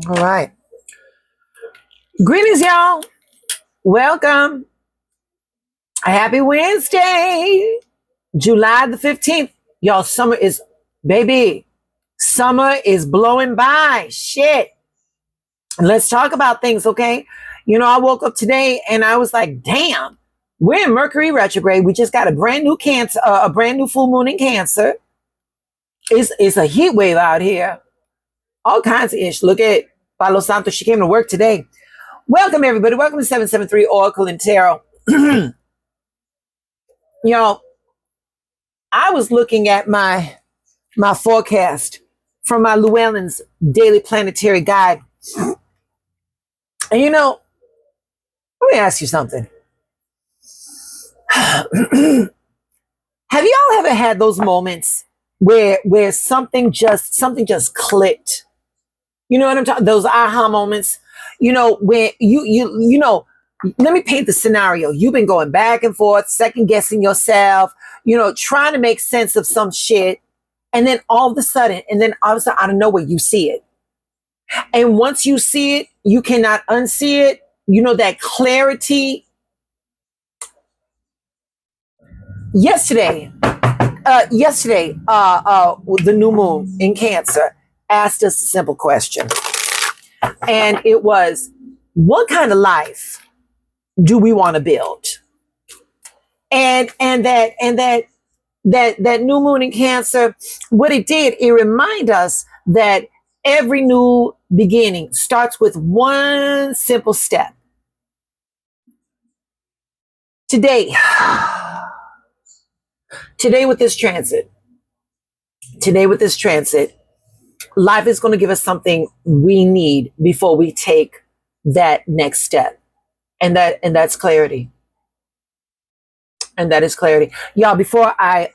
All right. Greetings, y'all. Welcome. A happy Wednesday, July the 15th. Y'all, summer is blowing by. Shit. Let's talk about things, okay? I woke up today and I was like, damn, we're in Mercury retrograde. We just got a brand new full moon in Cancer. It's a heat wave out here. All kinds of ish. Look at Palo Santo. She came to work today. Welcome, everybody. Welcome to 773 Oracle and Tarot. Y'all, I was looking at my forecast from my Llewellyn's Daily Planetary Guide. And let me ask you something. Have y'all ever had those moments where something just clicked? You know what I'm talking? Those aha moments. Where let me paint the scenario. You've been going back and forth, second guessing yourself, trying to make sense of some shit. And then all of a sudden, out of nowhere, you see it. And once you see it, you cannot unsee it. That clarity. Yesterday, the new moon in Cancer asked us a simple question. And it was, what kind of life do we want to build? And that new moon in Cancer, what it did, it reminded us that every new beginning starts with one simple step. Today with this transit, life is going to give us something we need before we take that next step. And that's clarity. And that is clarity. Y'all, before I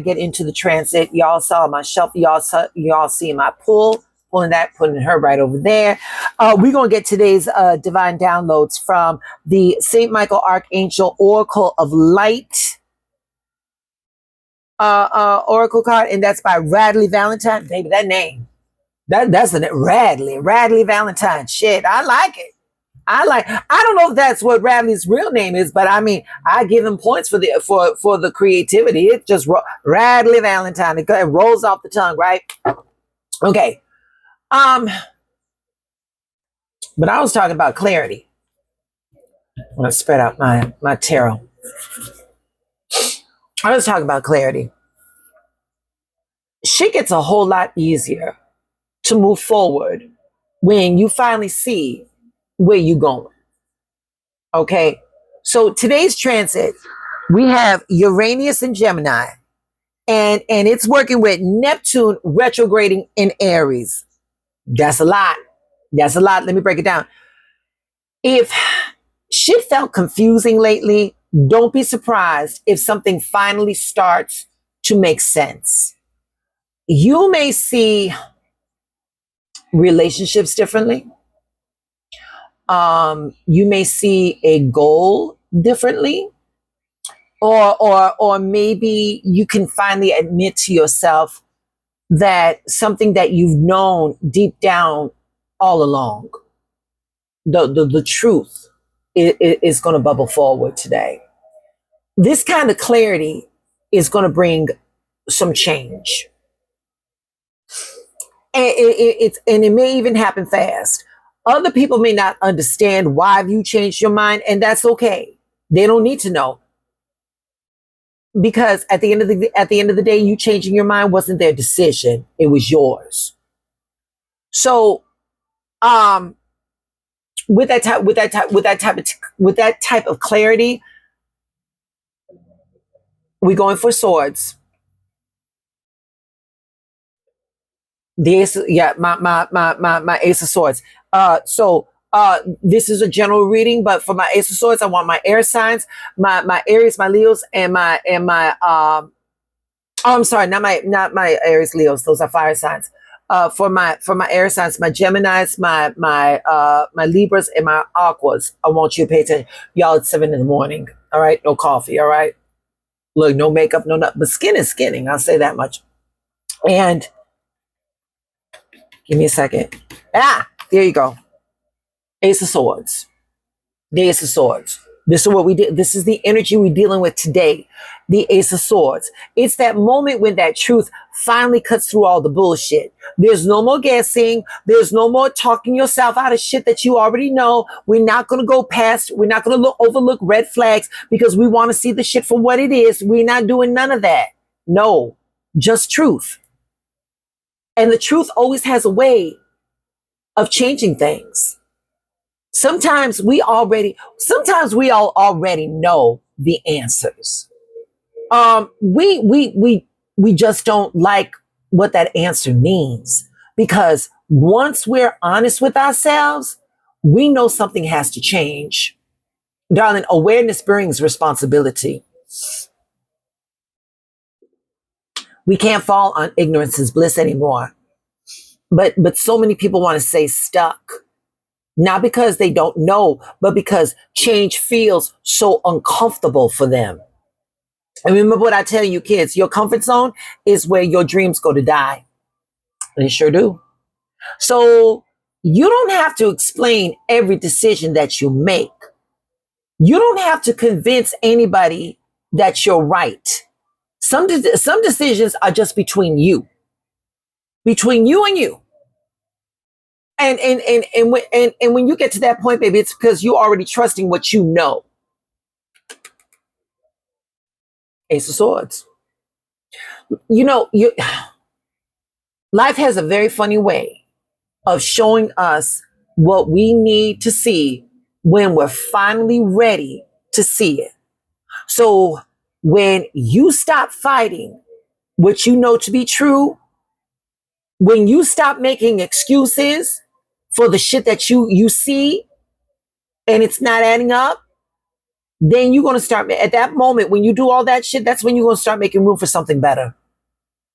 get into the transit, y'all saw my shelf. Y'all see my pulling her right over there. We're going to get today's divine downloads from the St. Michael Archangel Oracle of Light Oracle card, and that's by Radley Valentine. Baby, that name. That's a Radley Valentine. Shit, I like it. I don't know if that's what Radley's real name is, but I mean, I give him points for the creativity. It's just Radley Valentine. It rolls off the tongue, right? Okay. But I was talking about clarity. I'm gonna spread out my tarot. I was talking about clarity. Shit gets a whole lot easier to move forward when you finally see where you're going. Okay. So today's transit, we have Uranus and Gemini, and it's working with Neptune retrograding in Aries. That's a lot. Let me break it down. If shit felt confusing lately, don't be surprised if something finally starts to make sense. You may see relationships differently. You may see a goal differently, or maybe you can finally admit to yourself that something that you've known deep down all along, the truth is going to bubble forward today. This kind of clarity is going to bring some change. And it may even happen fast. Other people may not understand why you changed your mind, and that's okay. They don't need to know. Because at the end of the day, you changing your mind wasn't their decision. It was yours. So, with that type of clarity, we're going for swords. The ace, my ace of swords. This is a general reading, but for my ace of swords, I want my air signs, my Aries, my Leos, and my I'm sorry, not my Aries, Leos. Those are fire signs. For my air signs, my Geminis, my Libras, and my Aquas. I want you to pay attention. Y'all, it's 7 a.m. All right, no coffee. All right, look, no makeup, no nothing, but skin is skinning. I'll say that much. And give me a second. There you go. Ace of Swords. The Ace of Swords. This is what we did. This is the energy we're dealing with today. The Ace of Swords. It's that moment when that truth finally cuts through all the bullshit. There's no more guessing. There's no more talking yourself out of shit that you already know. We're not going to go past. We're not going to overlook red flags because we want to see the shit for what it is. We're not doing none of that. No, just truth. And the truth always has a way of changing things. Sometimes we all already know the answers. We just don't like what that answer means, because once we're honest with ourselves, we know something has to change. Darling, awareness brings responsibility. We can't fall on ignorance is bliss anymore. But so many people want to stay stuck. Not because they don't know, but because change feels so uncomfortable for them. And remember what I tell you, kids, your comfort zone is where your dreams go to die. They sure do. So you don't have to explain every decision that you make. You don't have to convince anybody that you're right. Some decisions are just between you and you. And when you get to that point, baby, it's because you're already trusting what you know. Ace of Swords. Life has a very funny way of showing us what we need to see when we're finally ready to see it. So when you stop fighting what you know to be true, when you stop making excuses for the shit that you see and it's not adding up, then you're going to start, at that moment, when you do all that shit, that's when you're going to start making room for something better.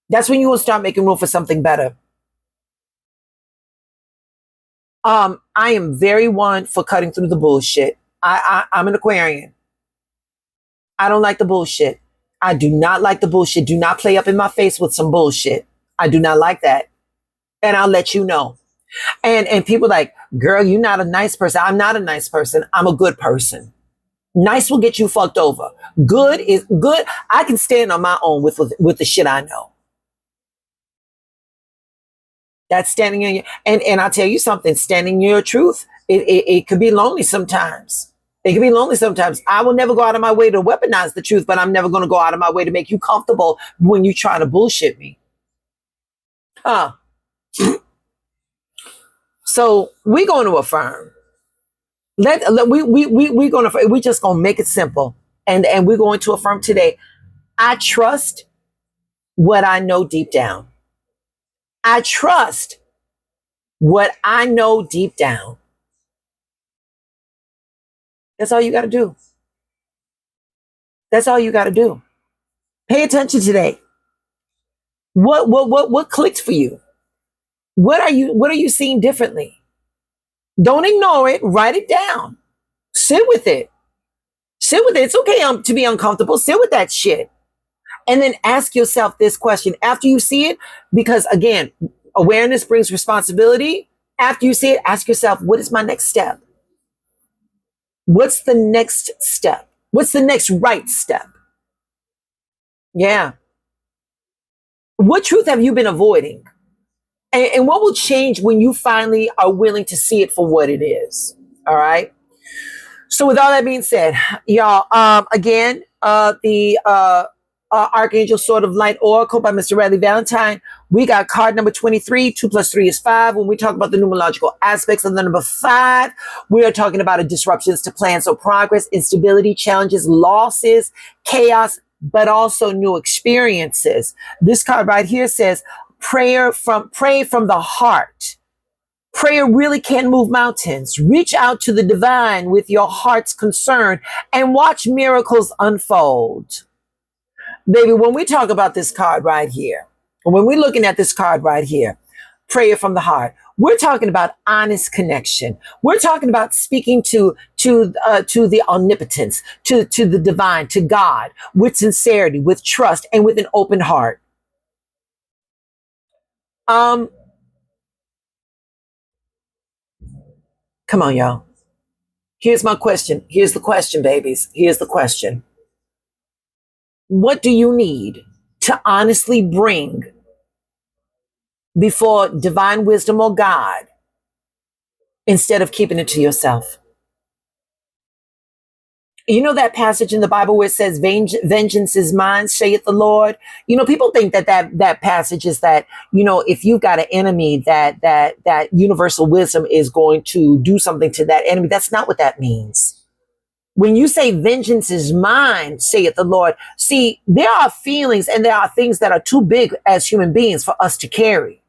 That's when you're going to start making room for something better. I am very one for cutting through the bullshit. I'm an Aquarian. I don't like the bullshit. I do not like the bullshit. Do not play up in my face with some bullshit. I do not like that. And I'll let you know. And people like, girl, you're not a nice person. I'm not a nice person. I'm a good person. Nice will get you fucked over. Good is good. I can stand on my own with the shit I know. That's standing in your, and I'll tell you something, standing in your truth, it could be lonely sometimes. It can be lonely sometimes. I will never go out of my way to weaponize the truth, but I'm never going to go out of my way to make you comfortable when you try to bullshit me. So we're going to affirm. We just gonna make it simple, and we're going to affirm today. I trust what I know deep down. I trust what I know deep down. That's all you got to do. That's all you got to do. Pay attention today. What clicked for you? What are you seeing differently? Don't ignore it. Write it down. Sit with it. Sit with it. It's okay to be uncomfortable. Sit with that shit. And then ask yourself this question after you see it, because again, awareness brings responsibility. After you see it, ask yourself, what is my next step? What's the next step? What's the next right step? Yeah. What truth have you been avoiding? And what will change when you finally are willing to see it for what it is? All right. So with all that being said, y'all, again, the Archangel Sword of Light Oracle by Mr. Radley Valentine. We got card number 23. 2 + 3 is 5. When we talk about the numerological aspects of the number 5, we are talking about a disruptions to plans. So progress, instability, challenges, losses, chaos, but also new experiences. This card right here says, pray from the heart. Prayer really can move mountains. Reach out to the divine with your heart's concern and watch miracles unfold. Baby, when we talk about this card right here, when we're looking at this card right here, prayer from the heart, we're talking about honest connection. We're talking about speaking to the omnipotence, to the divine, to God, with sincerity, with trust, and with an open heart. Come on, y'all. Here's my question. Here's the question, babies. Here's the question. What do you need to honestly bring before divine wisdom or God instead of keeping it to yourself? You know that passage in the Bible where it says, vengeance is mine, saith the Lord. You know, people think that passage is that, if you've got an enemy, that universal wisdom is going to do something to that enemy. That's not what that means. When you say vengeance is mine, saith the Lord, see, there are feelings and there are things that are too big as human beings for us to carry.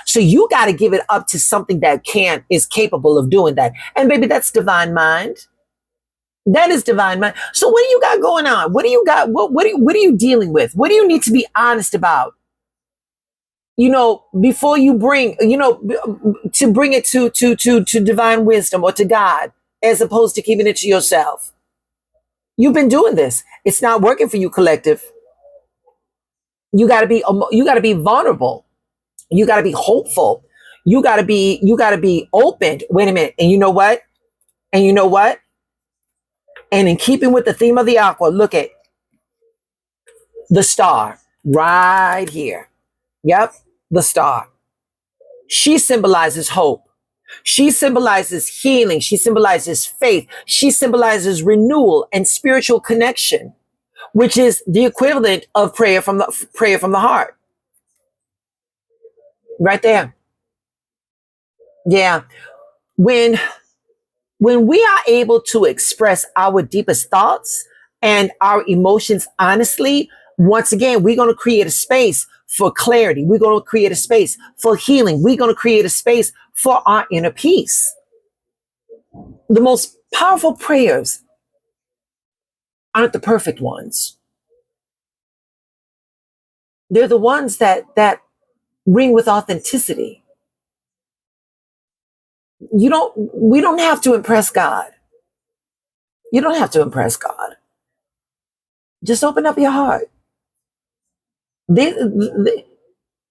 So you got to give it up to something that is capable of doing that. And baby, that's divine mind. That is divine mind. So what do you got going on? What do you got? What are you dealing with? What do you need to be honest about? Before you bring, to bring it to divine wisdom or to God, as opposed to keeping it to yourself. You've been doing this. It's not working for you, collective. You got to be vulnerable. You got to be hopeful. You got to be open. Wait a minute. And you know what? And in keeping with the theme of the aqua, look at the star right here. Yep, the star. She symbolizes hope. She symbolizes healing. She symbolizes faith. She symbolizes renewal and spiritual connection, which is the equivalent of prayer from the heart. Right there. Yeah. When we are able to express our deepest thoughts and our emotions honestly, once again, we're going to create a space for clarity. We're going to create a space for healing. We're going to create a space for our inner peace. The most powerful prayers aren't the perfect ones. They're the ones that ring with authenticity. We don't have to impress God. You don't have to impress God. Just open up your heart. There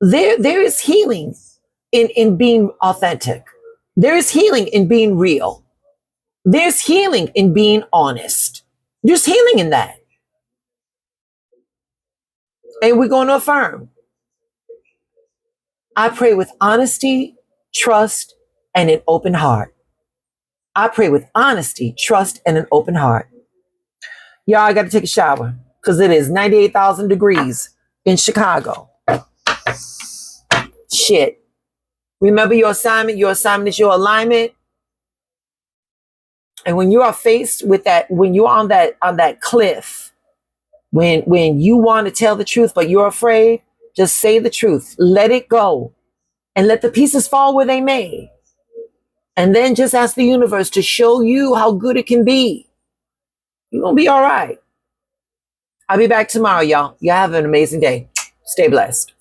is healing in being authentic. There is healing in being real. There's healing in being honest. There's healing in that. And we're going to affirm. I pray with honesty, trust, and an open heart. I pray with honesty, trust, and an open heart. Y'all, I got to take a shower because it is 98,000 degrees in Chicago. Shit. Remember your assignment. Your assignment is your alignment. And when you are faced with that, when you're on that cliff, when you want to tell the truth, but you're afraid, just say the truth. Let it go. And let the pieces fall where they may. And then just ask the universe to show you how good it can be. You're going to be all right. I'll be back tomorrow, y'all. Y'all have an amazing day. Stay blessed.